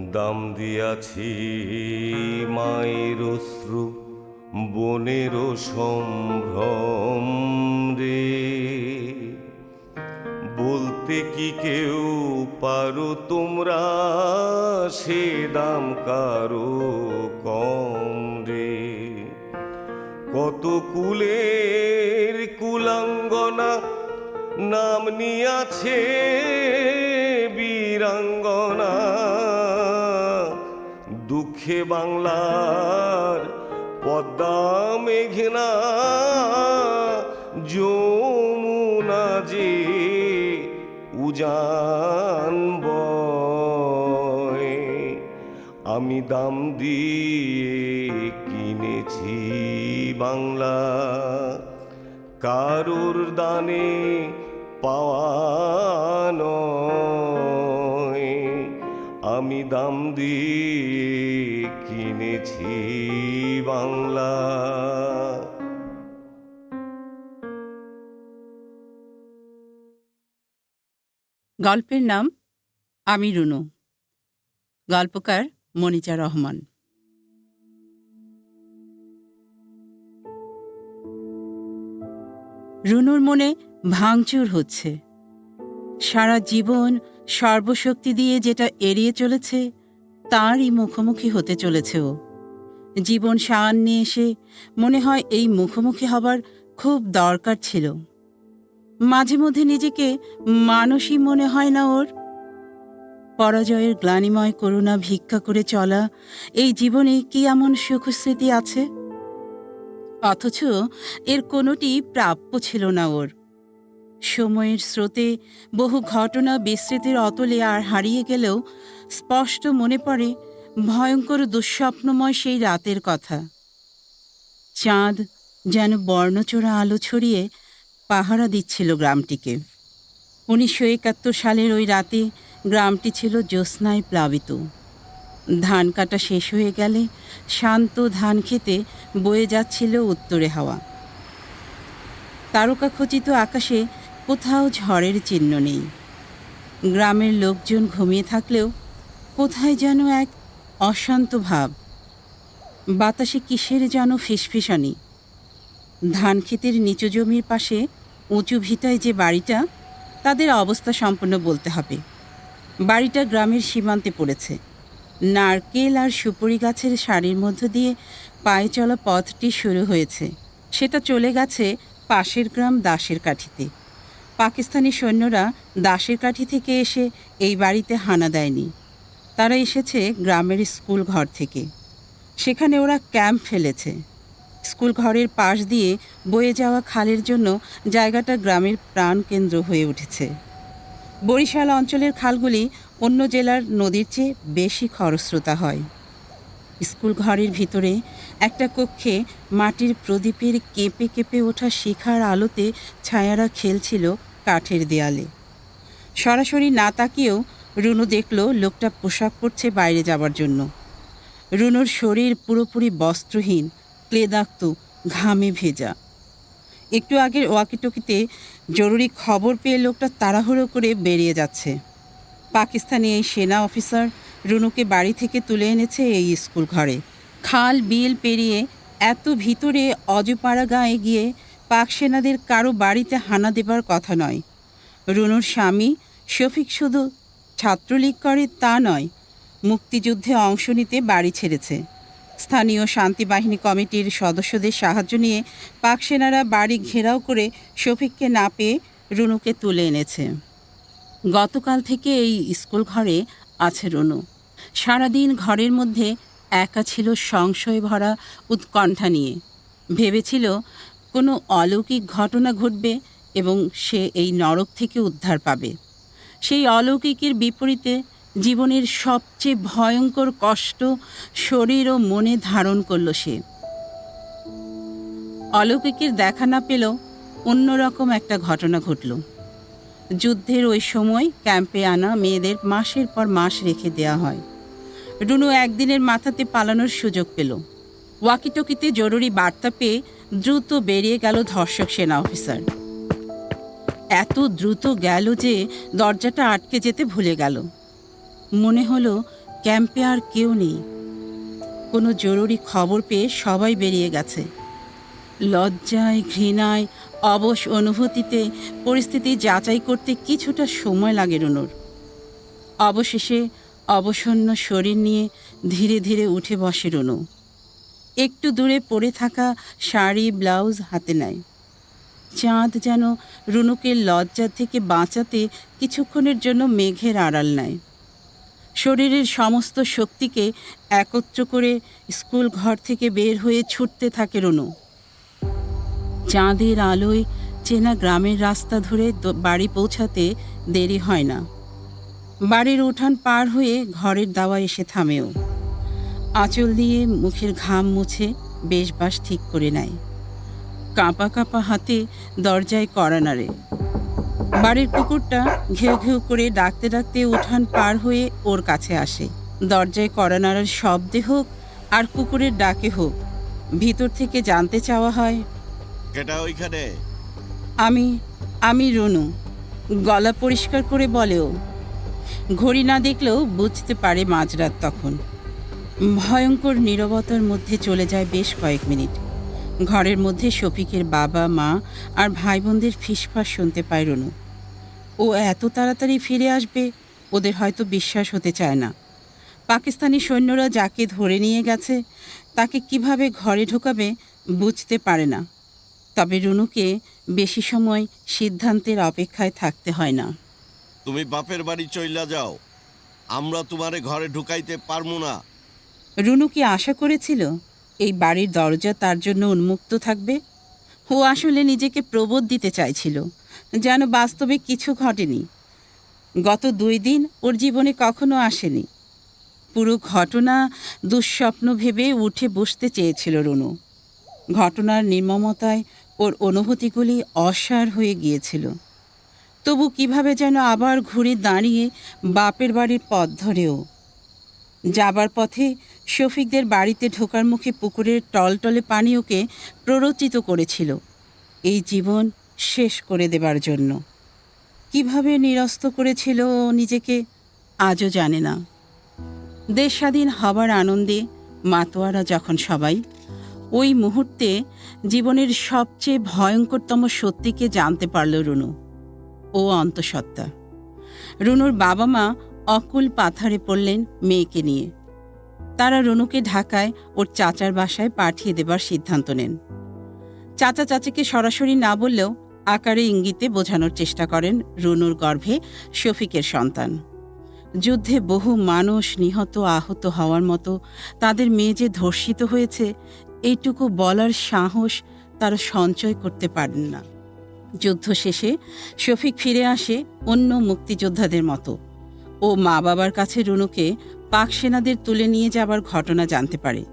দাম দিয়াছি মায়ের অশ্রু, বনের সম্ভ্রম রে। বলতে কি কেউ পারো তোমরা, সে দাম কারো কম রে। কত কুলের কুলাঙ্গনা নাম নিয়াছে বীরাঙ্গনা, দুঃখে বাংলার পদ্মা মেঘনা যমুনা যে উজান বয়। আমি দাম দিয়ে কিনেছি বাংলা, কারুর দানে পাওয়া নয়। আমি দাম দিয়ে কিনেছি বাংলা। গল্পের নাম আমি রুনু। গল্পকার মনিজা রহমান। রুনুর মনে ভাঙচুর হচ্ছে। সারা জীবন সর্বশক্তি দিয়ে যেটা এড়িয়ে চলেছে তারই মুখোমুখি হতে চলেছে ও। জীবন সামনে এসে মনে হয় এই মুখোমুখি হবার খুব দরকার ছিল। মাঝে মধ্যে নিজেকে মানুষই মনে হয় না ওর। পরাজয়ের গ্লানিময় করুণা ভিক্ষা করে চলা এই জীবনে কি এমন সুখস্মৃতি আছে? অথচ এর কোনোটি প্রাপ্য ছিল না ওর। সময়ের স্রোতে বহু ঘটনা বিস্মৃতির অতলে আর হারিয়ে গেলেও স্পষ্ট মনে পড়ে ভয়ঙ্কর দুঃস্বপ্নময় সেই রাতের কথা। চাঁদ যেন বর্ণচোরা আলো ছড়িয়ে পাহারা দিচ্ছিল গ্রামটিকে। 1971 সালের ওই রাতে গ্রামটি ছিল জ্যোৎস্নায় প্লাবিত। ধান কাটা শেষ হয়ে গেলে শান্ত ধান খেতে বয়ে যাচ্ছিল উত্তরে হাওয়া। তারকাখচিত আকাশে কোথাও ঝড়ের চিহ্ন নেই। গ্রামের লোকজন ঘুমিয়ে থাকলেও কোথায় যেন এক অশান্ত ভাব। বাতাসে কিসের যেন ফিসফিসানি। ধান ক্ষেতের নিচু জমির পাশে উঁচু ভিটায় যে বাড়িটা, তাদের অবস্থা সম্পূর্ণ বলতে হবে। বাড়িটা গ্রামের সীমান্তে পড়েছে। নারকেল আর সুপুরি গাছের সারির মধ্য দিয়ে পায়ে চলা পথটি শুরু হয়েছে। সেটা চলে গেছে পাশের গ্রাম দাসের কাঠিতে। পাকিস্তানি সৈন্যরা দাসের কাঠি থেকে এসে এই বাড়িতে হানা দেয়নি। তারা এসেছে গ্রামের স্কুল ঘর থেকে। সেখানে ওরা ক্যাম্প ফেলেছে। স্কুল ঘরের পাশ দিয়ে বয়ে যাওয়া খালের জন্য জায়গাটা গ্রামের প্রাণকেন্দ্র হয়ে উঠেছে। বরিশাল অঞ্চলের খালগুলি অন্য জেলার নদীর চেয়ে বেশি খরস্রোতা হয়। স্কুল ঘরের ভিতরে একটা কক্ষে মাটির প্রদীপের কেঁপে কেঁপে ওঠা শিখার আলোতে ছায়ারা খেলছিল কাঠের দেয়ালে। সরাসরি না তাকিয়েও রুনু দেখল লোকটা পোশাক পরছে বাইরে যাবার জন্য। রুনুর শরীর পুরোপুরি বস্ত্রহীন, ক্লেদাক্ত, ঘামে ভেজা। একটু আগের ওয়াকিটকিতে জরুরি খবর পেয়ে লোকটা তাড়াহুড়ো করে বেরিয়ে যাচ্ছে। পাকিস্তানি এই সেনা অফিসার রুনুকে বাড়ি থেকে তুলে এনেছে এই স্কুল ঘরে। খাল বিল পেরিয়ে এত ভিতরে অজপাড়া গাঁয়ে গিয়ে পাক সেনাদের কারো বাড়িতে হানা দেবার কথা নয়। রুনুর স্বামী শফিক শুধু ছাত্রলীগ করে তা নয়, মুক্তিযুদ্ধে অংশ নিতে বাড়ি ছেড়েছে। স্থানীয় শান্তিবাহিনী কমিটির সদস্যদের সাহায্য নিয়ে পাক সেনারা বাড়ি ঘেরাও করে শফিককে না পেয়ে রুনুকে তুলে এনেছে। গতকাল থেকে এই স্কুল ঘরে আছে রুনু। সারাদিন ঘরের মধ্যে একা ছিল সংশয় ভরা উৎকণ্ঠা নিয়ে। ভেবেছিল কোনো অলৌকিক ঘটনা ঘটবে এবং সে এই নরক থেকে উদ্ধার পাবে। সেই অলৌকিকের বিপরীতে জীবনের সবচেয়ে ভয়ঙ্কর কষ্ট শরীর ও মনে ধারণ করল সে। অলৌকিকের দেখা না পেলেও অন্যরকম একটা ঘটনা ঘটল। যুদ্ধের ওই সময় ক্যাম্পে আনা মেয়েদের মাসের পর মাস রেখে দেয়া হয়। রুনু একদিনের মাথাতে পালানোর সুযোগ পেল। ওয়াকিটকিতে জরুরি বার্তা পেয়ে দ্রুত বেরিয়ে গেল ধর্ষক সেনা অফিসার। এত দ্রুত গেল যে দরজাটা আটকে যেতে ভুলে গেল। মনে হলো ক্যাম্পে আর কেউ নেই। কোনো জরুরি খবর পেয়ে সবাই বেরিয়ে গেছে। লজ্জায়, ঘৃণায়, অবশ অনুভূতিতে পরিস্থিতি যাচাই করতে কিছুটা সময় লাগে রুনুর। অবশেষে অবসন্ন শরীর নিয়ে ধীরে ধীরে উঠে বসে রুনু। একটু দূরে পড়ে থাকা শাড়ি ব্লাউজ হাতে নেয়। চাঁদ যেন রুনুকে লজ্জা থেকে বাঁচাতে কিছুক্ষণের জন্য মেঘের আড়াল নেয়। শরীরের সমস্ত শক্তিকে একত্র করে স্কুল ঘর থেকে বের হয়ে ছুটতে থাকে রুনু। চাঁদের আলোয় চেনা গ্রামের রাস্তা ধরে বাড়ি পৌঁছাতে দেরি হয় না। বাড়ির উঠান পার হয়ে ঘরের দাওয়া এসে থামেও। আঁচল দিয়ে মুখের ঘাম মুছে বেশবাস ঠিক করে নেয়। কাঁপা কাঁপা হাতে দরজায় কড়া নাড়ে। বাড়ির কুকুরটা ঘেউ ঘেউ করে ডাকতে ডাকতে উঠান পার হয়ে ওর কাছে আসে। দরজায় কড়া নাড়ার শব্দে হোক আর কুকুরের ডাকে হোক, ভিতর থেকে জানতে চাওয়া হয়, কেটা ওইখানে? আমি রুনু। গলা পরিষ্কার করে বলেও। ঘড়ি না দেখলেও বুঝতে পারে মাঝরাত তখন। ভয়ঙ্কর নীরবতার মধ্যে চলে যায় বেশ কয়েক মিনিট। ঘরের মধ্যে শফিকের বাবা মা আর ভাই বোনদের ফিসফাস শুনতে পায় রুনু। ও এত তাড়াতাড়ি ফিরে আসবে ওদের হয়তো বিশ্বাস হতে চায় না। পাকিস্তানি সৈন্যরা যাকে ধরে নিয়ে গেছে তাকে কিভাবে ঘরে ঢোকাবে বুঝতে পারে না। তবে রুনুকে বেশি সময় সিদ্ধান্তের অপেক্ষায় থাকতে হয় না। তুমি বাপের বাড়ি চইলা যাও, আমরা তোমারে ঘরে ঢুকাইতে পারবো না। রুনু কি আশা করেছিল এই বাড়ির দরজা তার জন্য উন্মুক্ত থাকবে? ও আসলে নিজেকে প্রবোধ দিতে চাইছিল যেন বাস্তবে কিছু ঘটেনি। গত 2 দিন ওর জীবনে কখনো আসেনি। পুরো ঘটনা দুঃস্বপ্ন ভেবে উঠে বসতে চেয়েছিল রুনু। ঘটনার নির্মমতায় ওর অনুভূতিগুলি অসার হয়ে গিয়েছিল। তবু কিভাবে যেন আবার ঘুরে দাঁড়িয়ে বাপের বাড়ির পথ ধরেও যাবার পথে শফিকদের বাড়িতে ঢোকার মুখে পুকুরের টলটলে পানি ওকে প্ররোচিত করেছিল এই জীবন শেষ করে দেবার জন্য। কিভাবে নিরস্ত করেছিল ও নিজেকে আজও জানে না। দেশ স্বাধীন হবার আনন্দে মাতোয়ারা যখন সবাই, ওই মুহূর্তে জীবনের সবচেয়ে ভয়ঙ্করতম সত্যিকে জানতে পারল রুনু। ও অন্তঃসত্ত্বা। রুনুর বাবা মা অকুল পাথারে পড়লেন মেয়েকে নিয়ে। তারা রুনুকে ঢাকায় ওর চাচার বাসায় পাঠিয়ে দেবার সিদ্ধান্ত নেন। চাচা চাচিকে সরাসরি না বললেও আকারে ইঙ্গিতে বোঝানোর চেষ্টা করেন রুনুর গর্ভে শফিকের সন্তান। যুদ্ধে বহু মানুষ নিহত আহত হওয়ার মতো তাদের মেয়ে যে ধর্ষিত হয়েছে এইটুকু বলার সাহস তারা সঞ্চয় করতে পারেন না। যুদ্ধ শেষে শফিক ফিরে আসে অন্য মুক্তিযোদ্ধাদের মতো। ও মা বাবার কাছে রুনুকে পাক সেনাদের তুলে নিয়ে যাবার ঘটনা জানতে পারে।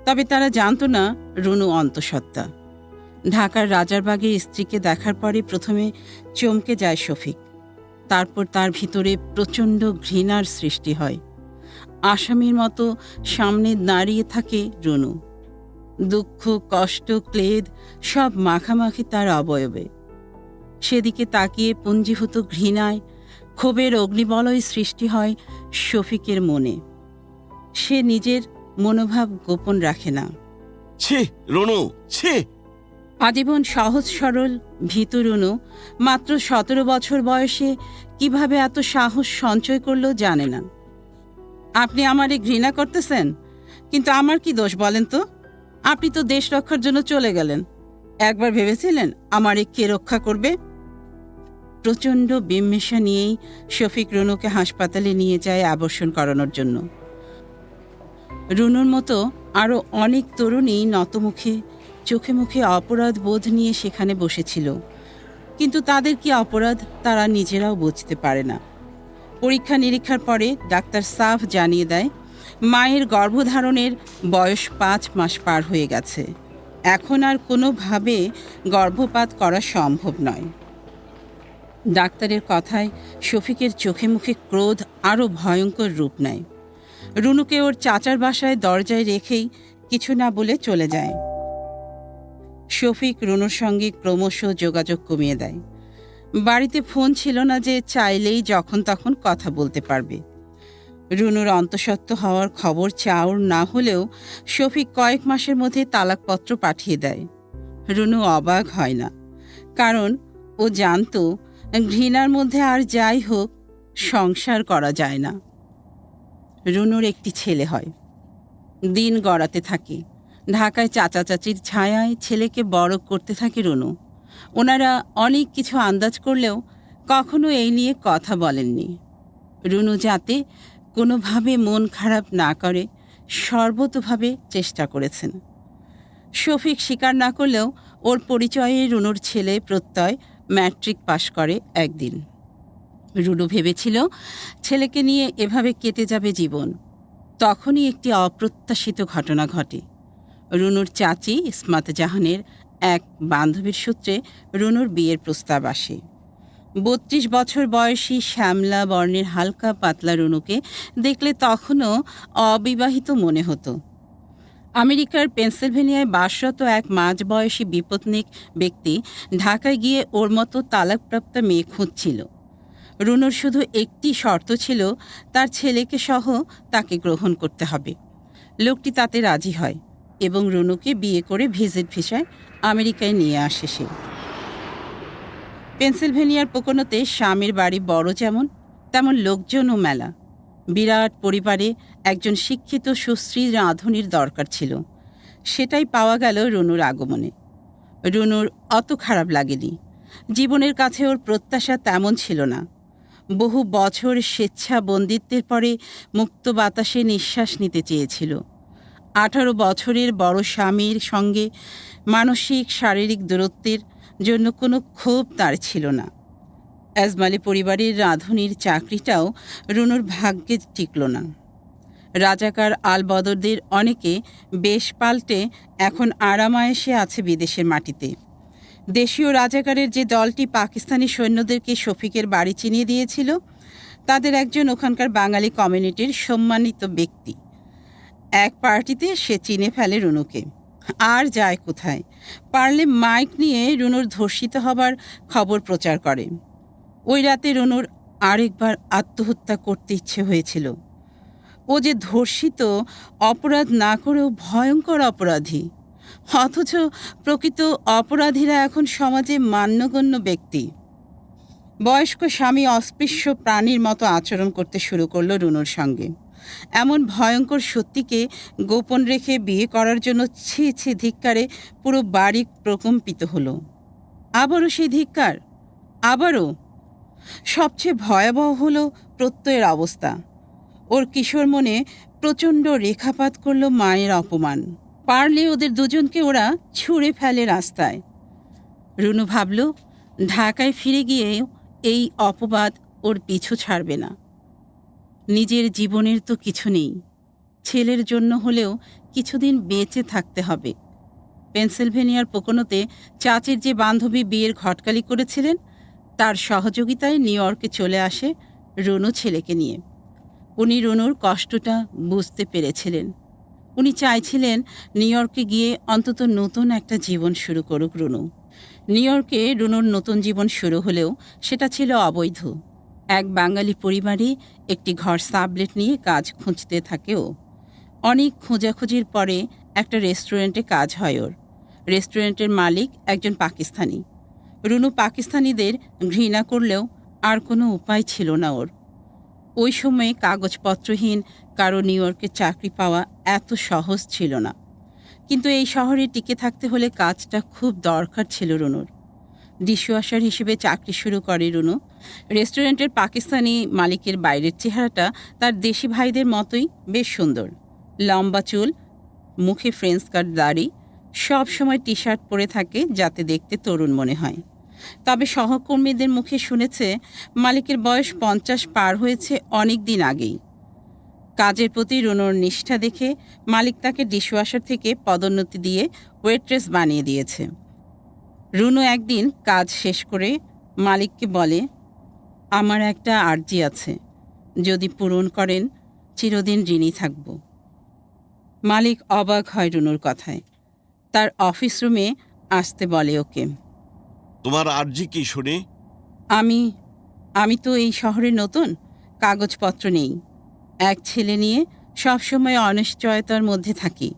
তবে তারা জানত না রুনু অন্তঃসত্ত্বা। ঢাকার রাজারবাগে স্ত্রীকে দেখার পরে প্রথমে চমকে যায় শফিক। তারপর তার ভিতরে প্রচণ্ড ঘৃণার সৃষ্টি হয়। আসামির মতো সামনে দাঁড়িয়ে থাকে রুনু। দুঃখ, কষ্ট, ক্লেদ সব মাখামাখি তার অবয়বে। সেদিকে তাকিয়ে পুঞ্জীভূত ঘৃণায় ক্ষোভের অগ্নিবলয় সৃষ্টি হয় শফিকের মনে। সে নিজের মনোভাব গোপন রাখে না। ছি রনু, ছি! আজীবন সহজ সরল ভীতু রুনু মাত্র 17 বছর বয়সে কিভাবে এত সাহস সঞ্চয় করলো জানে না। আপনি আমারে ঘৃণা করতেছেন, কিন্তু আমার কি দোষ বলেন তো? আপনি তো দেশ রক্ষার জন্য চলে গেলেন। একবার ভেবেছিলেন আমারে কে রক্ষা করবে? প্রচণ্ড বিম্মেষা নিয়েই শফিক রুনুকে হাসপাতালে নিয়ে যায় আবর্ষণ করানোর জন্য। রুনুর মতো আরও অনেক তরুণী নতমুখে চোখে মুখে অপরাধ বোধ নিয়ে সেখানে বসেছিল, কিন্তু তাদের কি অপরাধ তারা নিজেরাও বুঝতে পারে না। পরীক্ষা নিরীক্ষার পরে ডাক্তার সাফ জানিয়ে দেয় মায়ের গর্ভধারণের বয়স 5 মাস পার হয়ে গেছে। এখন আর কোনোভাবে গর্ভপাত করা সম্ভব নয়। ডাক্তারের কথায় শফিকের চোখে মুখে ক্রোধ আরও ভয়ঙ্কর রূপ নেয়। রুনুকে ওর চাচার বাসায় দরজায় রেখেই কিছু না বলে চলে যায়। শফিক রুনুর সঙ্গে ক্রমশ যোগাযোগ কমিয়ে দেয়। বাড়িতে ফোন ছিল না যে চাইলেই যখন তখন কথা বলতে পারবে। রুনুর অন্তঃসত্ত্ব হওয়ার খবর চাউর না হলেও শফিক কয়েক মাসের মধ্যে তালাকপত্র পাঠিয়ে দেয়। রুনু অবাক হয় না, কারণ ও জানত ঘৃণার মধ্যে আর যাই হোক সংসার করা যায় না। রুনুর একটি ছেলে হয়। দিন গড়াতে থাকে। ঢাকায় চাচা চাচির ছায়ায় ছেলেকে বড় করতে থাকে রুনু। ওনারা অনেক কিছু আন্দাজ করলেও কখনো এই নিয়ে কথা বলেননি। রুনু যাতে কোনোভাবে মন খারাপ না করে সর্বতোভাবে চেষ্টা করেছেন। শফিক স্বীকার না করলেও ওর পরিচয়ে রুনুর ছেলে প্রত্যয় ম্যাট্রিক পাশ করে একদিন। রুনু ভেবেছিল ছেলেকে নিয়ে এভাবে কেটে যাবে জীবন। তখনই একটি অপ্রত্যাশিত ঘটনা ঘটে। রুনুর চাচি ইসমাত জাহানের এক বান্ধবীর সূত্রে রুনুর বিয়ের প্রস্তাব আসে। ৩২ বছর বয়সী শ্যামলা বর্ণের হালকা পাতলা রুনুকে দেখলে তখনও অবিবাহিত মনে হতো। আমেরিকার পেনসিলভেনিয়ায় বাসরত এক মাঝবয়সী বিপত্নিক ব্যক্তি ঢাকায় গিয়ে ওর মতো তালাকপ্রাপ্ত মেয়ে খুঁজছিল। রুনুর শুধু একটি শর্ত ছিল, তার ছেলেকে সহ তাকে গ্রহণ করতে হবে। লোকটি তাতে রাজি হয় এবং রুনুকে বিয়ে করে ভিজিট ভিসায় আমেরিকায় নিয়ে আসে সে। পেনসিলভেনিয়ার পোকোনোতে স্বামীর বাড়ি বড় যেমন তেমন লোকজনও মেলা। বিরাট পরিবারে একজন শিক্ষিত সুশ্রী রাঁধুনির দরকার ছিল। সেটাই পাওয়া গেল রুনুর আগমনে। রুনুর অত খারাপ লাগেনি। জীবনের কাছে ওর প্রত্যাশা তেমন ছিল না। বহু বছর স্বেচ্ছা বন্দিত্বের পরে মুক্ত বাতাসে নিঃশ্বাস নিতে চেয়েছিল। 18 বছরের বড় স্বামীর সঙ্গে মানসিক শারীরিক দূরত্বের জন্য কোনো ক্ষোভ তার ছিল না। আজমালি পরিবারের রাঁধুনির চাকরিটাও রুনুর ভাগ্যে টিকল না। রাজাকার আলবদরদের অনেকে বেশ পাল্টে এখন আরামায়েশে আছে বিদেশের মাটিতে। দেশীয় রাজাকারের যে দলটি পাকিস্তানি সৈন্যদেরকে শফিকের বাড়ি চিনিয়ে দিয়েছিল, তাদের একজন ওখানকার বাঙালি কমিউনিটির সম্মানিত ব্যক্তি। এক পার্টিতে সে চিনে ফেলে রুনুকে। আর যায় কোথায়, পারলে মাইক নিয়ে রুনুর ধর্ষিত হবার খবর প্রচার করে। ওই রাতে রুনুর আরেকবার আত্মহত্যা করতে ইচ্ছে হয়েছিল। ও যে ধর্ষিত, অপরাধ না করেও ভয়ঙ্কর অপরাধী, অথচ প্রকৃত অপরাধীরা এখন সমাজে মান্যগণ্য ব্যক্তি। বয়স্ক স্বামী অস্পৃশ্য প্রাণীর মতো আচরণ করতে শুরু করলো রুনুর সঙ্গে। এমন ভয়ঙ্কর সত্যিকে গোপন রেখে বিয়ে করার জন্য ছি ছি ধিক্কারে পুরো বাড়ি প্রকম্পিত হলো। আবারও সেই ধিক্কার, আবারও। সবচেয়ে ভয়াবহ হলো প্রত্যয়ের অবস্থা। ওর কিশোর মনে প্রচণ্ড রেখাপাত করল মায়ের অপমান। পারলে ওদের দুজনকে ওরা ছুঁড়ে ফেলে রাস্তায়। রুনু ভাবল, ঢাকায় ফিরে গিয়ে এই অপবাদ ওর পিছু ছাড়বে না। নিজের জীবনের তো কিছু নেই, ছেলের জন্য হলেও কিছুদিন বেঁচে থাকতে হবে। পেনসিলভেনিয়ার পোকোনোতে চাচির যে বান্ধবী বিয়ের ঘটকালি করেছিলেন, তার সহযোগিতায় নিউ ইয়র্কে চলে আসে রুনু ছেলেকে নিয়ে। উনি রুনুর কষ্টটা বুঝতে পেরেছিলেন। উনি চাইছিলেন নিউ ইয়র্কে গিয়ে অন্তত নতুন একটা জীবন শুরু করুক রুনু। নিউ ইয়র্কে রুনুর নতুন জীবন শুরু হলেও সেটা ছিল অবৈধ। এক বাঙালি পরিবারে একটি ঘর সাবলেট নিয়ে কাজ খুঁজতে থাকে ও। অনেক খোঁজাখুঁজির পরে একটা রেস্টুরেন্টে কাজ হয় ওর। রেস্টুরেন্টের মালিক একজন পাকিস্তানি। রুনু পাকিস্তানিদের ঘৃণা করলেও আর কোনো উপায় ছিল না ওর। ওই সময়ে কাগজপত্রহীন কারো নিউ ইয়র্কে চাকরি পাওয়া এত সহজ ছিল না। কিন্তু এই শহরে টিকে থাকতে হলে কাজটা খুব দরকার ছিল রুনুর। ডিশওয়াশার হিসেবে চাকরি শুরু করে রুনু। রেস্টুরেন্টের পাকিস্তানি মালিকের বাইরের চেহারাটা তার দেশি ভাইদের মতোই বেশ সুন্দর। লম্বা চুল, মুখে ফ্রেঞ্চ কাট দাড়ি, সব সময় টি শার্ট পরে থাকে যাতে দেখতে তরুণ মনে হয়। তবে সহকর্মীদের মুখে শুনেছে মালিকের বয়স 50 পার হয়েছে অনেক দিন আগেই। কাজের প্রতি রুনুর নিষ্ঠা দেখে মালিক তাকে ডিশওয়াশার থেকে পদোন্নতি দিয়ে ওয়েট্রেস বানিয়ে দিয়েছে। রুনু একদিন কাজ শেষ করে মালিককে বলে, আমার একটা আর্জি আছে, যদি পূরণ করেন চিরদিন ঋণী থাকব। মালিক অবাক হয় রুনুর কথায়। তার অফিস রুমে আসতে বলে ওকে। তোমার আর্জি কি শুনি? আমি তো এই শহরে নতুন, কাগজপত্র নেই। এক ছেলে নিয়ে সবসময় অনিশ্চয়তার মধ্যে থাকি।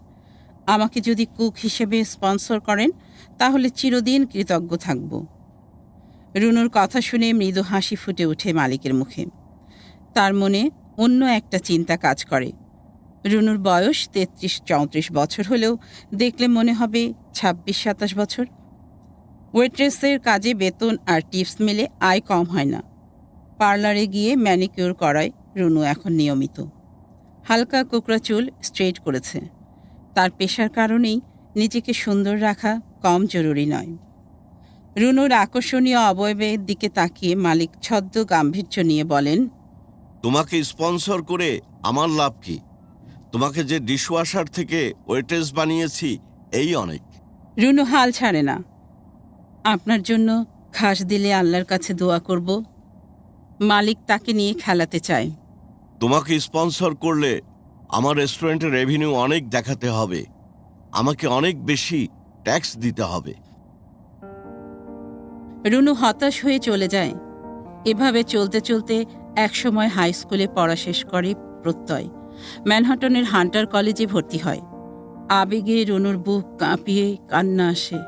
আমাকে যদি কুক হিসেবে স্পন্সর করেন তাহলে চিরদিন কৃতজ্ঞ থাকব। রুনুর কথা শুনে মৃদু হাসি ফুটে ওঠে মালিকের মুখে। তার মনে অন্য একটা চিন্তা কাজ করে। রুনুর বয়স 33-34 বছর হলেও দেখলে মনে হবে 26-27 বছর। ওয়েট্রেসের কাজে বেতন আর টিপস মিলে আয় কম হয় না। পার্লারে গিয়ে ম্যানিকিউর করায় রুনু এখন নিয়মিত। হালকা কোকড়া চুল স্ট্রেট করেছে। তার পেশার কারণেই নিজেকে সুন্দর রাখা কম জরুরি নয়। রুনুর আকর্ষণীয় অবয়বের দিকে তাকিয়ে মালিক ছদ্ম গাম্ভীর্য নিয়ে বলেন, তোমাকে স্পন্সর করে আমার লাভ কি? তোমাকে যে ডিশওয়াশার থেকে ওয়েট্রেস বানিয়েছি, এই অনেক। রুনু হাল ছাড়ে না। আপনার জন্য ঘাস দিলে আল্লাহর কাছে দোয়া করব। মালিক তাকে নিয়ে খেলাতে চায়। তোমাকে স্পন্সর করলে আমার রেস্টুরেন্টের রেভিনিউ অনেক দেখাতে হবে। আমাকে অনেক বেশি ট্যাক্স দিতে হবে। রুনু হতাশ হয়ে চলে যায়। এভাবে চলতে চলতে একসময় হাই স্কুলে পড়া শেষ করে প্রত্যয় ম্যানহাটনের হান্টার কলেজে ভর্তি হয়। আবেগে রুনুর বুক কাঁপিয়ে কান্না আসে।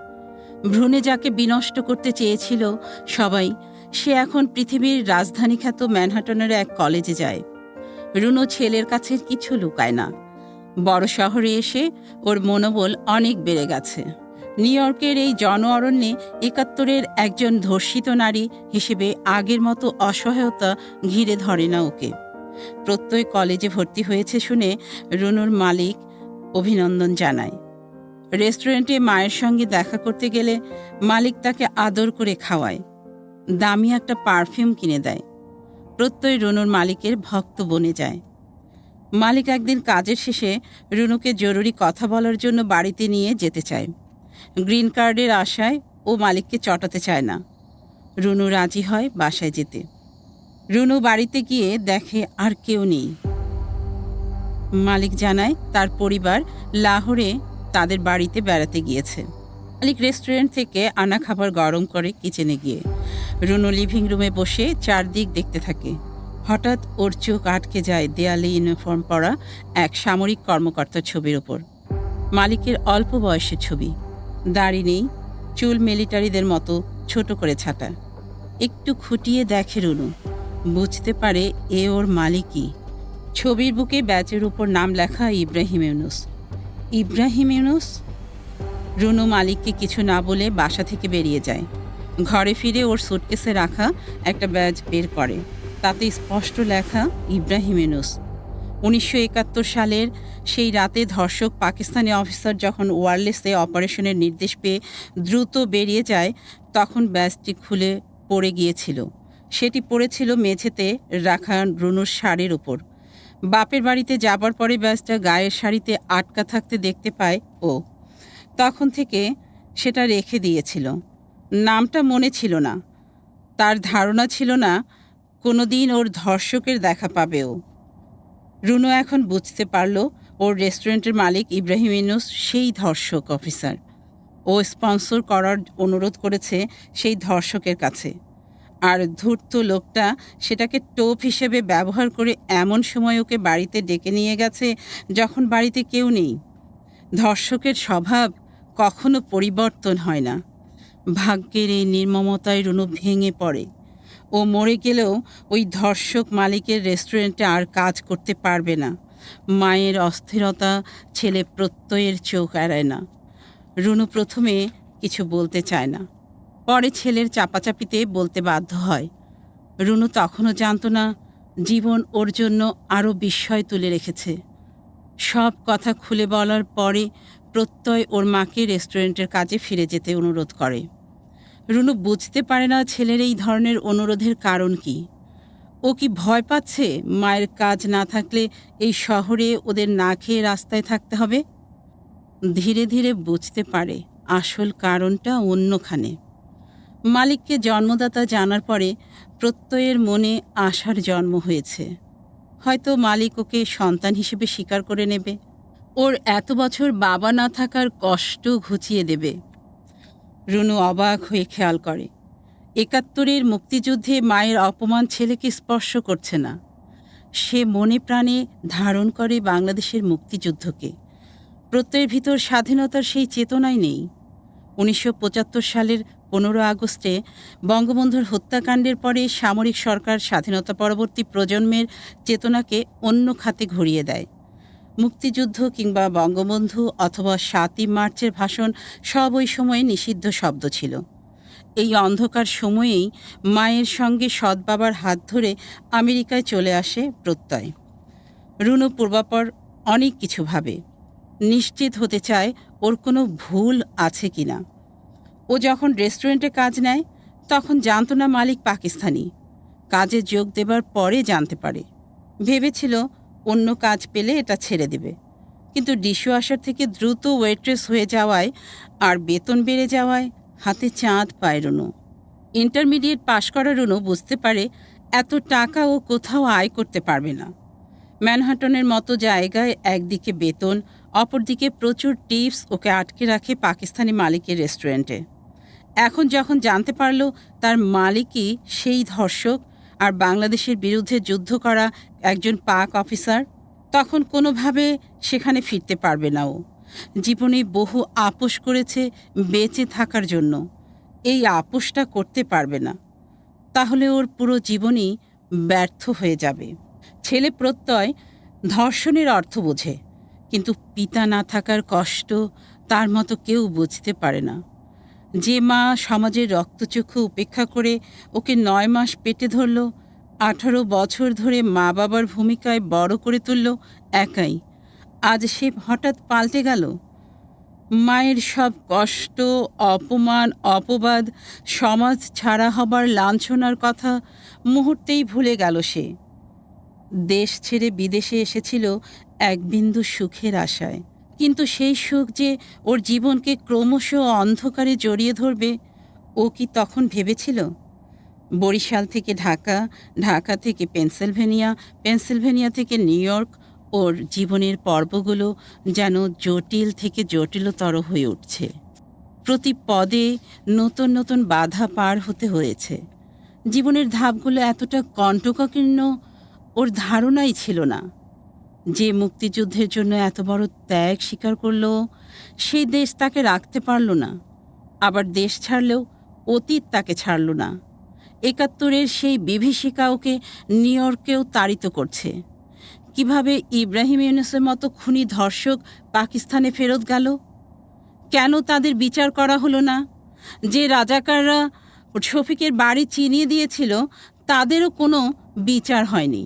ভ্রূণে যাকে বিনষ্ট করতে চেয়েছিল সবাই, সে এখন পৃথিবীর রাজধানী খ্যাত ম্যানহাটনের এক কলেজে যায়। রুনু ছেলের কাছে কিছু লুকায় না। বড় শহরে এসে ওর মনোবল অনেক বেড়ে গেছে। নিউ ইয়র্কের এই জন অরণ্যে ৭১-এর একজন ধর্ষিত নারী হিসেবে আগের মতো অসহায়তা ঘিরে ধরে না ওকে। প্রত্যয় কলেজে ভর্তি হয়েছে শুনে রুনুর মালিক অভিনন্দন জানায়। রেস্টুরেন্টে মায়ের সঙ্গে দেখা করতে গেলে মালিক তাকে আদর করে খাওয়ায়, দামি একটা পারফিউম কিনে দেয়। প্রত্যয় রুনুর মালিকের ভক্ত বনে যায়। মালিক একদিন কাজের শেষে রুনুকে জরুরি কথা বলার জন্য বাড়িতে নিয়ে যেতে চায়। গ্রিন কার্ডের আশায় ও মালিককে চটাতে চায় না। রুনু রাজি হয় বাসায় যেতে। রুনু বাড়িতে গিয়ে দেখে আর কেউ নেই। মালিক জানায় তার পরিবার লাহোরে তাদের বাড়িতে বেড়াতে গিয়েছে। মালিক রেস্টুরেন্ট থেকে আনা খাবার গরম করে কিচেনে গিয়ে রুনু লিভিং রুমে বসে চারদিক দেখতে থাকে। হঠাৎ ওর চোখ আটকে যায় দেয়ালে ইউনিফর্ম পরা এক সামরিক কর্মকর্তার ছবির ওপর। মালিকের অল্প বয়সের ছবি, দাড়ি নেই, চুল মিলিটারিদের মতো ছোট করে ছাটা। একটু খুঁটিয়ে দেখে রুনু, বুঝতে পারে এ ওর মালিকই। ছবির বুকে ব্যাচের উপর নাম লেখা ইব্রাহিম ইউনুস। ইব্রাহিম ইউনুস? রুনু মালিককে কিছু না বলে বাসা থেকে বেরিয়ে যায়। ঘরে ফিরে ওর সুটকেসে রাখা একটা ব্যাজ বের করে। তাতে স্পষ্ট লেখা ইব্রাহিম ইউনুস। ১৯৭১ সালের সেই রাতে ধর্ষক পাকিস্তানি অফিসার যখন ওয়্যারলেসে অপারেশনের নির্দেশ পেয়ে দ্রুত বেরিয়ে যায়, তখন ব্যাজটি খুলে পড়ে গিয়েছিল। সেটি পড়েছিল মেঝেতে রাখা রুনুর শাড়ির উপর। বাপের বাড়িতে যাবার পরে ব্যাজটা গায়ের শাড়িতে আটকা থাকতে দেখতে পায় ও। তখন থেকে সেটা রেখে দিয়েছিল। নামটা মনে ছিল না। তার ধারণা ছিল না কোনোদিন ওর ধর্ষকের দেখা পাবে ও। রুনু এখন বুঝতে পারল ওর রেস্টুরেন্টের মালিক ইব্রাহিম ইউনুস সেই ধর্ষক অফিসার। ও স্পন্সর করার অনুরোধ করেছে সেই ধর্ষকের কাছে। আর ধূর্ত লোকটা সেটাকে টোপ হিসেবে ব্যবহার করে এমন সময় ওকে বাড়িতে ডেকে নিয়ে গেছে যখন বাড়িতে কেউ নেই। ধর্ষকের স্বভাব কখনো পরিবর্তন হয় না। ভাগ্যের এই নির্মমতায় রুনু ভেঙে পড়ে। ও মরে গেলেও ওই ধর্ষক মালিকের রেস্টুরেন্টে আর কাজ করতে পারবে না। মায়ের অস্থিরতা ছেলে প্রত্যয়ের চোখ এড়ায় না। রুনু প্রথমে কিছু বলতে চায় না, পরে ছেলের চাপাচাপিতে বলতে বাধ্য হয়। রুনু তখনও জানত না জীবন ওর জন্য আরও বিস্ময় তুলে রেখেছে। সব কথা খুলে বলার পরে প্রত্যয় ওর মাকে রেস্টুরেন্টের কাজে ফিরে যেতে অনুরোধ করে। রুনু বুঝতে পারে না ছেলের এই ধরনের অনুরোধের কারণ কি। ও কি ভয় পাচ্ছে মায়ের কাজ না থাকলে এই শহরে ওদের না খেয়ে রাস্তায় থাকতে হবে? ধীরে ধীরে বুঝতে পারে আসল কারণটা অন্যখানে। মালিককে জন্মদাতা জানার পরে প্রত্যয়ের মনে আশার জন্ম হয়েছে। হয়তো মালিক ওকে সন্তান হিসেবে স্বীকার করে নেবে। ওর এত বছর বাবা না থাকার কষ্ট ঘুচিয়ে দেবে। রুনু অবাক হয়ে খেয়াল করে ৭১-এর মুক্তিযুদ্ধে মায়ের অপমান ছেলেকে স্পর্শ করছে না। সে মনে প্রাণে ধারণ করে বাংলাদেশের মুক্তিযুদ্ধকে। প্রত্যয়ের ভিতর স্বাধীনতার সেই চেতনাই নেই। ১৯৭৫ সালের ১৫ আগস্টে বঙ্গবন্ধুর হত্যাকাণ্ডের পরে সামরিক সরকার স্বাধীনতা পরবর্তী প্রজন্মের চেতনাকে অন্য খাতে ঘুরিয়ে দেয়। মুক্তিযুদ্ধ কিংবা বঙ্গবন্ধু অথবা ৭ই মার্চের ভাষণ সব ওই সময়ে নিষিদ্ধ শব্দ ছিল। এই অন্ধকার সময়েই মায়ের সঙ্গে সৎ বাবার হাত ধরে আমেরিকায় চলে আসে প্রত্যয়। রুনু পূর্বাপর অনেক কিছু ভাবে, নিশ্চিত হতে চায় ওর কোনো ভুল আছে কিনা। ও যখন রেস্টুরেন্টে কাজ নেয় তখন জানত না মালিক পাকিস্তানি। কাজে যোগ দেবার পরে জানতে পারে। ভেবেছিল অন্য কাজ পেলে এটা ছেড়ে দেবে, কিন্তু ডিশওয়াশার থেকে দ্রুত ওয়েট্রেস হয়ে যাওয়ায় আর বেতন বেড়ে যাওয়ায় হাতে চাঁদ পায় রুনু। ইন্টারমিডিয়েট পাশ করা রুনু বুঝতে পারে এত টাকা ও কোথাও আয় করতে পারবে না। ম্যানহাটনের মতো জায়গায় একদিকে বেতন, অপরদিকে প্রচুর টিপস ওকে আটকে রাখে পাকিস্তানি মালিকের রেস্টুরেন্টে। এখন যখন জানতে পারল তার মালিকই সেই ধর্ষক আর বাংলাদেশের বিরুদ্ধে যুদ্ধ করা একজন পাক অফিসার, তখন কোনোভাবে সেখানে ফিরতে পারবে না ও। জীবনে বহু আপোস করেছে বেঁচে থাকার জন্য, এই আপোসটা করতে পারবে না। তাহলে ওর পুরো জীবনই ব্যর্থ হয়ে যাবে। ছেলে প্রত্যয় ধর্ষণের অর্থ বোঝে, কিন্তু পিতা না থাকার কষ্ট তার মতো কেউ বুঝতে পারে না। যে মা সমাজের রক্তচক্ষু উপেক্ষা করে ওকে ৯ মাস পেটে ধরল, ১৮ বছর ধরে মা বাবার ভূমিকায় বড় করে তুলল একাই, আজ সে হঠাৎ পাল্টে গেল। মায়ের সব কষ্ট, অপমান, অপবাদ, সমাজ ছাড়া হবার লাঞ্ছনার কথা মুহূর্তেই ভুলে গেল সে। দেশ ছেড়ে বিদেশে এসেছিল এক বিন্দু সুখের আশায়, কিন্তু সেই সুখ যে ওর জীবনকে ক্রমশ অন্ধকারে জড়িয়ে ধরবে, ও কি তখন ভেবেছিল? বরিশাল থেকে ঢাকা, ঢাকা থেকে পেনসিলভেনিয়া, পেনসিলভেনিয়া থেকে নিউ ইয়র্ক, ওর জীবনের পর্বগুলো যেন জটিল থেকে জটিলতর হয়ে উঠছে। প্রতি পদে নতুন নতুন বাধা পার হতে হয়েছে। জীবনের ধাপগুলো এতটা কণ্টকাকীর্ণ ওর ধারণাই ছিল না। যে মুক্তিযুদ্ধের জন্য এত বড় ত্যাগ স্বীকার করল, সেই দেশ তাকে রাখতে পারল না। আবার দেশ ছাড়লেও অতীত তাকে ছাড়ল না। ৭১-এর সেই বিভীষিকা ওকে নিউ ইয়র্কেও তাড়িত করছে। কিভাবে ইব্রাহিম ইউনূসের মতো খুনি ধর্ষক পাকিস্তানে ফেরত গেল? কেন তাদের বিচার করা হলো না? যে রাজাকাররা শফিকের বাড়ি চিনিয়ে দিয়েছিল তাদেরও কোনো বিচার হয়নি।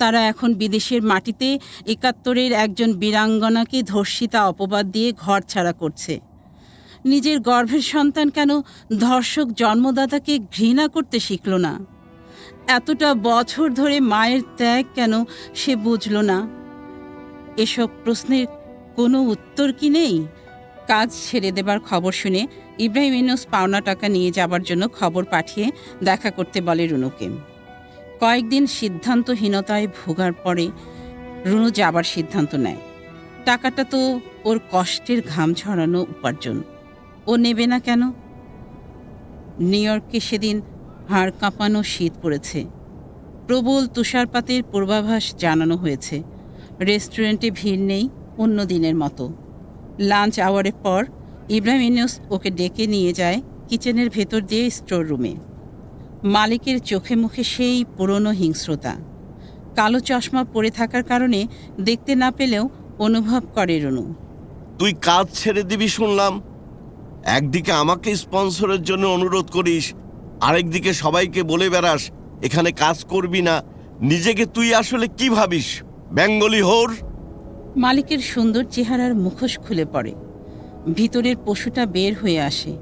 তারা এখন বিদেশের মাটিতে ৭১-এর একজন বীরাঙ্গনাকে ধর্ষিতা অপবাদ দিয়ে ঘরছাড়া করছে। নিজের গর্ভের সন্তান কেন ধর্ষক জন্মদাতাকে ঘৃণা করতে শিখল না? এতটা বছর ধরে মায়ের ত্যাগ কেন সে বুঝল না? এসব প্রশ্নের কোনো উত্তর কি নেই? কাজ ছেড়ে দেবার খবর শুনে ইব্রাহিম ইউনূস পাওনা টাকা নিয়ে যাবার জন্য খবর পাঠিয়ে দেখা করতে বলে রুনুকে। কয়েকদিন সিদ্ধান্তহীনতায় ভোগার পরে রুনু যাবার সিদ্ধান্ত নেয়। টাকাটা তো ওর কষ্টের ঘাম ঝরানো উপার্জন, ও নেবে না কেন? নিউ ইয়র্কে সেদিন হাড় কাঁপানো শীত পড়েছে। প্রবল তুষারপাতের পূর্বাভাস জানানো হয়েছে। রেস্টুরেন্টে ভিড় নেই অন্য দিনের মতো। লাঞ্চ আওয়ারের পর ইব্রাহিম ইউনূস ওকে ডেকে নিয়ে যায় কিচেনের ভেতর দিয়ে স্টোর রুমে। মালিকের চোখে মুখে সেই পুরনো হিংস্রতা। কালো চশমা পরে থাকার কারণে দেখতে না পেলেও অনুভব করে রুনু। তুই কাজ ছেড়ে দিবি শুনলাম। একদিকে আমাকে স্পন্সরের জন্য অনুরোধ করিস, আরেকদিকে সবাইকে বলে বেড়াস এখানে কাজ করবি না। নিজেকে তুই আসলে কি ভাবিস, বেঙ্গলি হোর? মালিকের সুন্দর চেহারার মুখোশ খুলে পড়ে। ভিতরের পশুটা বের হয়ে আসে,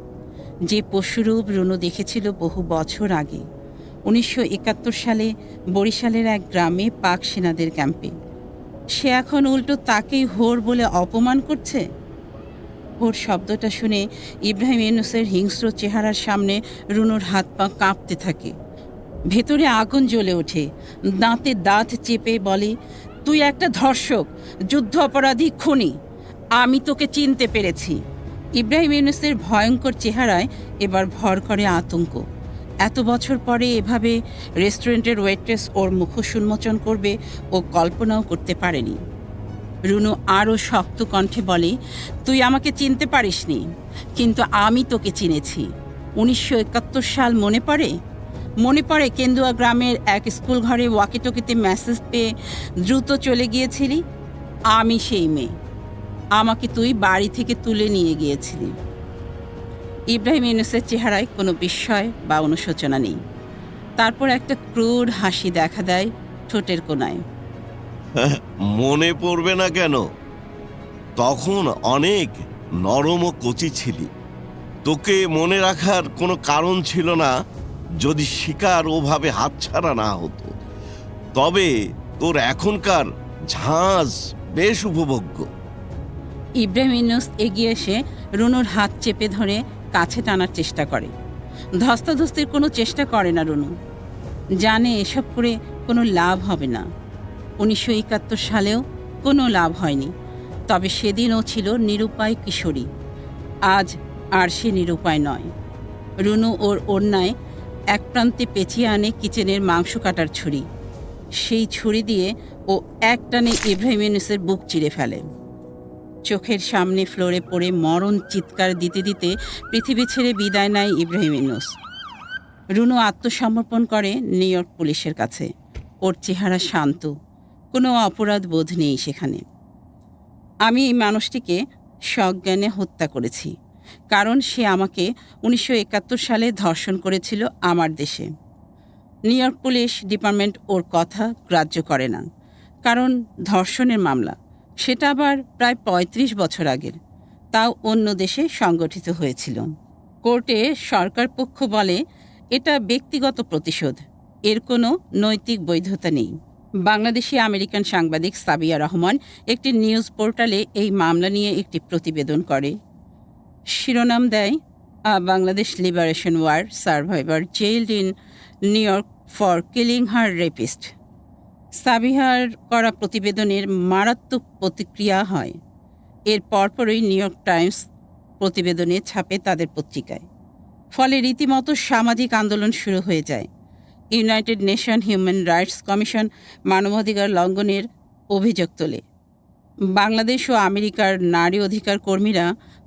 যে পশুরূপ রুনু দেখেছিল বহু বছর আগে ১৯৭১ সালে বরিশালের এক গ্রামে পাক সেনাদের ক্যাম্পে। সে এখন উল্টো তাকেই হোর বলে অপমান করছে। হোর শব্দটা শুনে ইব্রাহিম ইউনূসের হিংস্র চেহারার সামনে রুনুর হাত পা কাঁপতে থাকে। ভেতরে আগুন জ্বলে ওঠে। দাঁতে দাঁত চেপে বলে, তুই একটা ধর্ষক, যুদ্ধ অপরাধী, খুনি। আমি তোকে চিনতে পেরেছি। ইব্রাহিম ইউনূসের ভয়ঙ্কর চেহারায় এবার ভর করে আতঙ্ক। এত বছর পরে এভাবে রেস্টুরেন্টের ওয়েট্রেস ওর মুখোশ উন্মোচন করবে ও কল্পনাও করতে পারেনি। রুনু আরও শক্ত কণ্ঠে বলে, তুই আমাকে চিনতে পারিসনি, কিন্তু আমি তোকে চিনেছি। 1971 সাল মনে পড়ে? মনে পড়ে কেন্দুয়া গ্রামের এক স্কুল ঘরে ওয়াকিটকিতে মেসেজ পেয়ে দ্রুত চলে গিয়েছিলি? আমি সেই মেয়ে। আমাকে তুই বাড়ি থেকে তুলে নিয়ে গিয়েছিলি। ইব্রাহিম ইউনূসের চেহারায় কোনো বিস্ময় বা অনুশোচনা নেই। তারপর একটা ক্রূর হাসি দেখা দেয় ঠোঁটের কোণায়। মনে পড়বে না কেন? তখন অনেক নরম ও কচি ছিলি। তোকে মনে রাখার কোনো কারণ ছিল না যদি শিকার ওভাবে হাতছাড়া না হতো। তবে তোর এখনকার ঝাঁজ বেশ উপভোগ্য। ইব্রাহিম ইউনূস এগিয়ে এসে রুনুর হাত চেপে ধরে কাছে টানার চেষ্টা করে। ধস্তাধস্তির কোনো চেষ্টা করে না রুনু। জানে এসব করে কোনো লাভ হবে না। 1971 সালেও কোনো লাভ হয়নি। তবে সেদিনও ছিল নিরুপায় কিশোরী। আজ আর সে নিরুপায় নয়। রুনু ওর ওড়নায় এক প্রান্তে পেঁচিয়ে আনে কিচেনের মাংস কাটার ছুরি। সেই ছুরি দিয়ে ও এক টানে ইব্রাহিম ইউনূসের বুক চিরে ফেলে। চোখের সামনে ফ্লোরে পড়ে মরণ চিৎকার দিতে দিতে পৃথিবী ছেড়ে বিদায় নেয় ইব্রাহিম ইউনূস। রুনু আত্মসমর্পণ করে নিউ ইয়র্ক পুলিশের কাছে। ওর চেহারা শান্ত, কোনো অপরাধ বোধ নেই সেখানে। আমি এই মানুষটিকে সজ্ঞানে হত্যা করেছি, কারণ সে আমাকে 1971 সালে ধর্ষণ করেছিল আমার দেশে। নিউ ইয়র্ক পুলিশ ডিপার্টমেন্ট ওর কথা গ্রাহ্য করে না, কারণ ধর্ষণের মামলা, সেটা আবার প্রায় 35 বছর আগের, তাও অন্য দেশে সংগঠিত হয়েছিল। কোর্টে সরকার পক্ষ বলে এটা ব্যক্তিগত প্রতিশোধ, এর কোনো নৈতিক বৈধতা নেই। বাংলাদেশি আমেরিকান সাংবাদিক সাবিয়া রহমান একটি নিউজ পোর্টালে এই মামলা নিয়ে একটি প্রতিবেদন করে। শিরোনাম দেয়, Bangladesh liberation war survivor jailed in New York for killing her rapist. সাবিহার করা প্রতিবেদনের মারাত্মক প্রতিক্রিয়া হয়। এর পরপরই নিউ ইয়র্ক টাইমস প্রতিবেদনে ছাপে তাদের পত্রিকায়। ফলে রীতিমতো সামাজিক আন্দোলন শুরু হয়ে যায়। United nation human rights commission মানবাধিকার লঙ্ঘনের অভিযোগ তোলে। বাংলাদেশ ও আমেরিকার নারী অধিকার কর্মীরা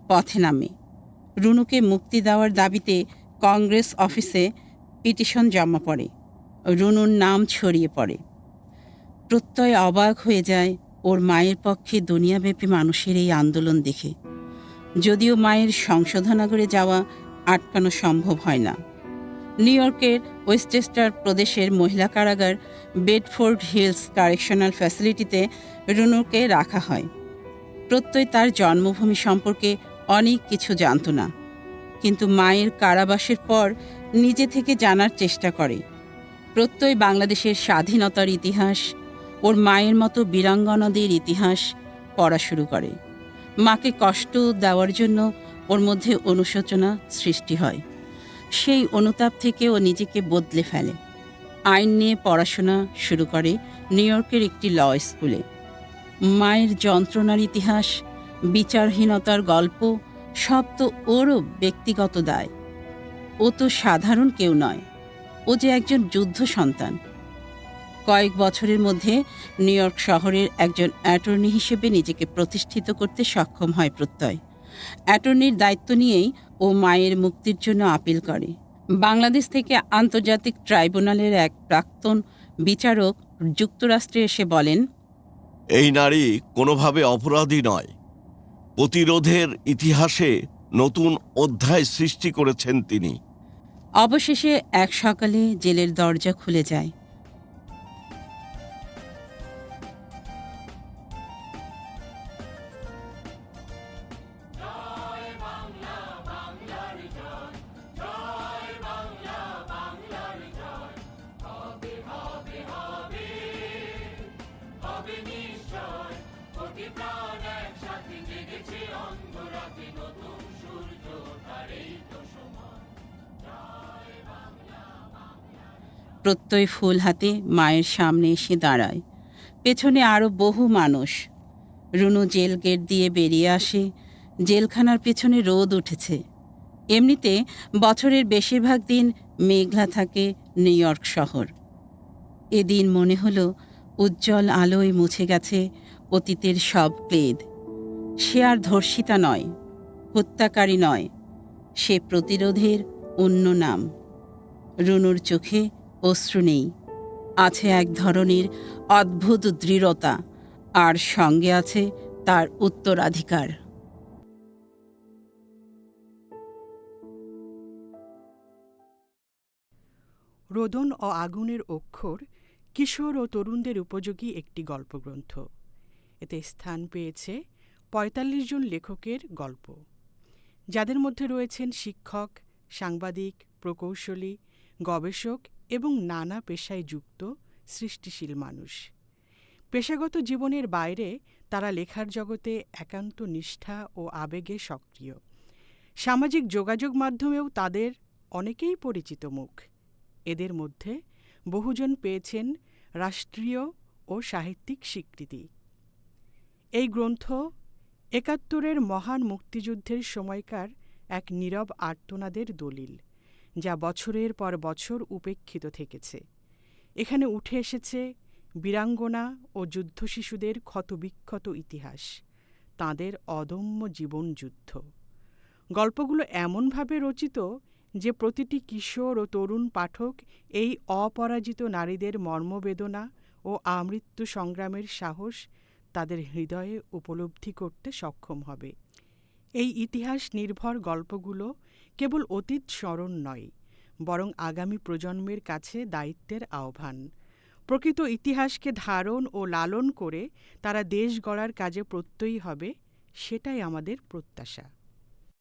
পথে নামে। রুনুকে মুক্তি দেওয়ার দাবিতে কংগ্রেস অফিসে পিটিশন জমা পড়ে। রুনুর নাম ছড়িয়ে পড়ে। প্রত্যয় অবাক হয়ে যায় ওর মায়ের পক্ষে দুনিয়াব্যাপী মানুষের এই আন্দোলন দেখে। যদিও মায়ের সংশোধনাগারে যাওয়া আটকানো সম্ভব হয় না। নিউ ইয়র্কের ওয়েস্টচেস্টার প্রদেশের মহিলা কারাগার বেডফোর্ড হিলস কারেকশনাল ফ্যাসিলিটিতে রুনুকে রাখা হয়। প্রত্যয় তার জন্মভূমি সম্পর্কে অনেক কিছু জানত না, কিন্তু মায়ের কারাবাসের পর নিজে থেকে জানার চেষ্টা করে। প্রত্যয় বাংলাদেশের স্বাধীনতার ইতিহাস, ওর মায়ের মতো বীরাঙ্গনাদের ইতিহাস পড়া শুরু করে। মাকে কষ্ট দেওয়ার জন্য ওর মধ্যে অনুশোচনা সৃষ্টি হয়। সেই অনুতাপ থেকে ও নিজেকে বদলে ফেলে। আইন নিয়ে পড়াশোনা শুরু করে নিউ ইয়র্কের একটি ল স্কুলে। মায়ের যন্ত্রণার ইতিহাস, বিচারহীনতার গল্প সব তো ওরও ব্যক্তিগত দায়। ও তো সাধারণ কেউ নয়, ও যে একজন যুদ্ধ সন্তান। কয়েক বছরের মধ্যে নিউ ইয়র্ক শহরের একজন অ্যাটর্নি হিসেবে নিজেকে প্রতিষ্ঠিত করতে সক্ষম হয় প্রত্যয়। অ্যাটর্নির দায়িত্ব নিয়েই ও মায়ের মুক্তির জন্য আপিল করে। বাংলাদেশ থেকে আন্তর্জাতিক ট্রাইব্যুনালের এক প্রাক্তন বিচারক যুক্তরাষ্ট্রে এসে বলেন, এই নারী কোনোভাবে অপরাধী নয়। প্রতিরোধের ইতিহাসে নতুন অধ্যায় সৃষ্টি করেছেন তিনি। অবশেষে এক সকালে জেলের দরজা খুলে যায়। প্রত্যয় ফুল হাতে মায়ের সামনে এসে দাঁড়ায়। পেছনে আরও বহু মানুষ। রুনু জেল গেট দিয়ে বেরিয়ে আসে। জেলখানার পেছনে রোদ উঠেছে। এমনিতে বছরের বেশিরভাগ দিন মেঘলা থাকে নিউ ইয়র্ক শহর। এদিন মনে হলো উজ্জ্বল আলোয় মুছে গেছে অতীতের সব ক্লেদ। সে আর ধর্ষিতা নয়, হত্যাকারী নয়, সে প্রতিরোধের অন্য নাম। রুনুর চোখে অশ্রু নেই, আছে এক ধরনের অদ্ভুত দৃঢ়তা, আর সঙ্গে আছে তার উত্তরাধিকার। রোদন ও আগুনের অক্ষর কিশোর ও তরুণদের উপযোগী একটি গল্পগ্রন্থ। এতে স্থান পেয়েছে ৪৫ জন লেখকের গল্প, যাদের মধ্যে রয়েছেন শিক্ষক, সাংবাদিক, প্রকৌশলী, গবেষক এবং নানা পেশায় যুক্ত সৃষ্টিশীল মানুষ। পেশাগত জীবনের বাইরে তারা লেখার জগতে একান্ত নিষ্ঠা ও আবেগে সক্রিয়। সামাজিক যোগাযোগ মাধ্যমেও তাদের অনেকেই পরিচিত মুখ। এদের মধ্যে বহুজন পেয়েছেন রাষ্ট্রীয় ও সাহিত্যিক স্বীকৃতি। এই গ্রন্থ ৭১-এর মহান মুক্তিযুদ্ধের সময়কার এক নীরব আর্তনাদের দলিল, যা বছরের পর বছর উপেক্ষিত থেকেছে। এখানে উঠে এসেছে বীরাঙ্গনা ও যুদ্ধশিশুদের ক্ষতবিক্ষত ইতিহাস, তাঁদের অদম্য জীবনযুদ্ধ। গল্পগুলো এমনভাবে রচিত যে প্রতিটি কিশোর ও তরুণ পাঠক এই অপরাজিত নারীদের মর্মবেদনা ও আমৃত্যু সংগ্রামের সাহস তাদের হৃদয়ে উপলব্ধি করতে সক্ষম হবে। এই ইতিহাস নির্ভর গল্পগুলো কেবল অতীত স্মরণ নয়, বরং আগামী প্রজন্মের কাছে দায়িত্বের আহ্বান। প্রকৃত ইতিহাসকে ধারণ ও লালন করে তারা দেশ গড়ার কাজে প্রত্যয়ী হবে, সেটাই আমাদের প্রত্যাশা।